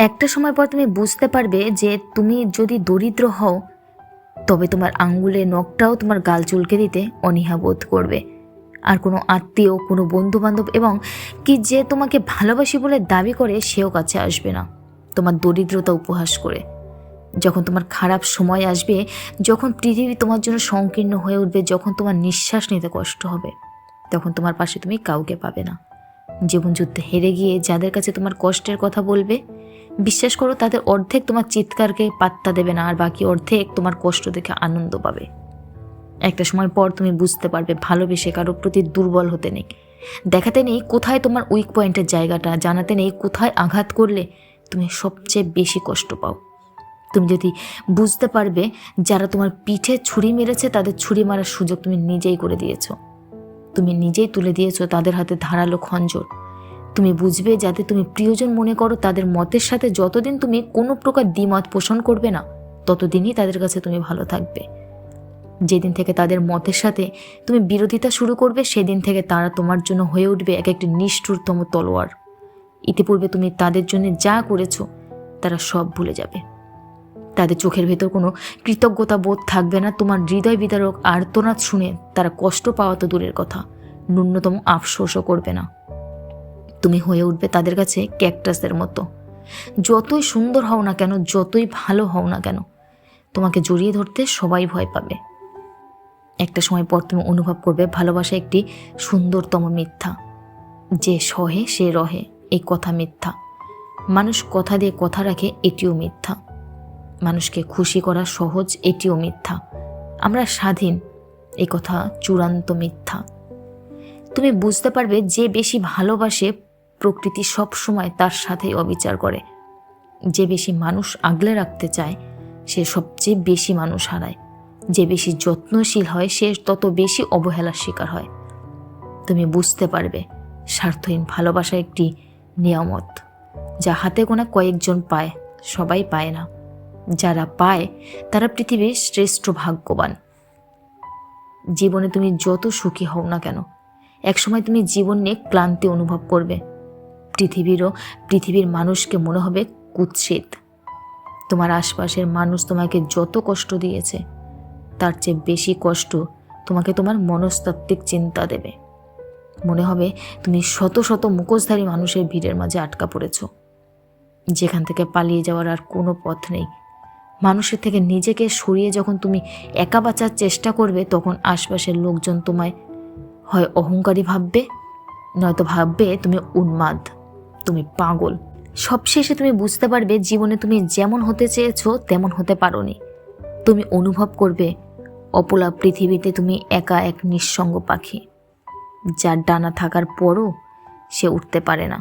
একটা সময় পর তুমি বুঝতে পারবে যে তুমি যদি দরিদ্র হও তবে তোমার আঙ্গুলের নখটাও তোমার গাল চুলকে দিতে অনীহা বোধ করবে। আর কোনো আত্মীয়, কোনো বন্ধুবান্ধব এবং কি যে তোমাকে ভালোবাসি বলে দাবি করে সেও কাছে আসবে না তোমার দরিদ্রতা উপহাস করে। যখন তোমার খারাপ সময় আসবে, যখন পৃথিবী তোমার জন্য সংকীর্ণ হয়ে উঠবে, যখন তোমার নিঃশ্বাস নিতে কষ্ট হবে, তখন তোমার পাশে তুমি কাউকে পাবে না। জীবনযুদ্ধে হেরে গিয়ে যাদের কাছে তোমার কষ্টের কথা বলবে, বিশ্বাস করো তাদের অর্ধেক তোমার চিৎকারকে পাত্তা দেবে না, আর বাকি অর্ধেক তোমার কষ্ট দেখে আনন্দ পাবে। একটা সময় পর তুমি বুঝতে পারবে ভালোবেসে কারো প্রতি দুর্বল হতে নেই, দেখাতে নেই কোথায় তোমার উইক পয়েন্টের জায়গাটা, জানাতে নেই কোথায় আঘাত করলে তুমি সবচেয়ে বেশি কষ্ট পাও। তুমি যদি বুঝতে পারবে যারা তোমার পিঠে ছুরি মেরেছে তাদের ছুরি মারার সুযোগ তুমি নিজেই করে দিয়েছো, তুমি নিজেই তুলে দিয়েছো তাদের হাতে ধারালো খঞ্জর। তুমি বুঝবে যাতে তুমি প্রিয়জন মনে করো তাদের মতের সাথে যতদিন তুমি কোনো প্রকার দ্বিমত পোষণ করবে না ততদিনই তাদের কাছে তুমি ভালো থাকবে। যেদিন থেকে তাদের মতের সাথে তুমি বিরোধিতা শুরু করবে সেদিন থেকে তারা তোমার জন্য হয়ে উঠবে এক একটি নিষ্ঠুরতম তলোয়ার। ইতিপূর্বে তুমি তাদের জন্য যা করেছো তারা সব ভুলে যাবে। তাদের চোখের ভেতর কোনো কৃতজ্ঞতা বোধ থাকবে না। তোমার হৃদয় বিদারক আর্তনাদ শুনে তারা কষ্ট পাওয়া তো দূরের কথা, ন্যূনতম আফসোসও করবে না। তুমি হয়ে উঠবে তাদের কাছে ক্যাকটাসের মতো। যতই সুন্দর হও না কেন, যতই ভালো হও না কেন, তোমাকে জড়িয়ে ধরতে সবাই ভয় পাবে। একটা সময় পর তুমি অনুভব করবে ভালোবাসা একটি সুন্দরতম মিথ্যা। যে সহে সে রহে, এই কথা মিথ্যা। মানুষ কথা দিয়ে কথা রাখে, এটিও মিথ্যা। মানুষকে খুশি করা সহজ, এটিও মিথ্যা। আমরা স্বাধীন, এই কথা চূড়ান্ত মিথ্যা। তুমি বুঝতে পারবে যে বেশি ভালোবাসে প্রকৃতি সব সময় তার সাথেই অবিচার করে। যে বেশি মানুষ আগলে রাখতে চায় সে সবচেয়ে বেশি মানুষ হারায়। যে বেশি যত্নশীল হয় সে তত বেশি অবহেলার শিকার হয়। তুমি বুঝতে পারবে স্বার্থহীন ভালোবাসা একটি নিয়ামত যা হাতে গোনা কয়েকজন পায়, সবাই পায় না। যারা পায় তারা পৃথিবীর শ্রেষ্ঠ ভাগ্যবান। জীবনে তুমি যত সুখী হও না কেন, একসময় তুমি জীবন নিয়ে ক্লান্তি অনুভব করবে। পৃথিবীর মানুষকে মনে হবে কুৎসিত। তোমার আশপাশের মানুষ তোমাকে যত কষ্ট দিয়েছে তার চেয়ে বেশি কষ্ট তোমাকে তোমার মনস্তাত্ত্বিক চিন্তা দেবে। মনে হবে তুমি শত শত মুখোশধারী মানুষের ভিড়ের মাঝে আটকা পড়েছ, যেখান থেকে পালিয়ে যাওয়ার আর কোনো পথ নেই। মানুষের থেকে নিজেকে সরিয়ে যখন তুমি একা বাঁচার চেষ্টা করবে তখন আশপাশের লোকজন তোমায় হয় অহংকারী ভাববে, নয়তো ভাববে তুমি উন্মাদ, তুমি পাগল। সবশেষে তুমি বুঝতে পারবে জীবনে তুমি যেমন হতে চেয়েছো তেমন হতে পারোনি। তুমি অনুভব করবে অপলা পৃথিবীতে তুমি একা এক নিঃসঙ্গ পাখি, যার ডানা থাকার পরও সে উঠতে পারে না।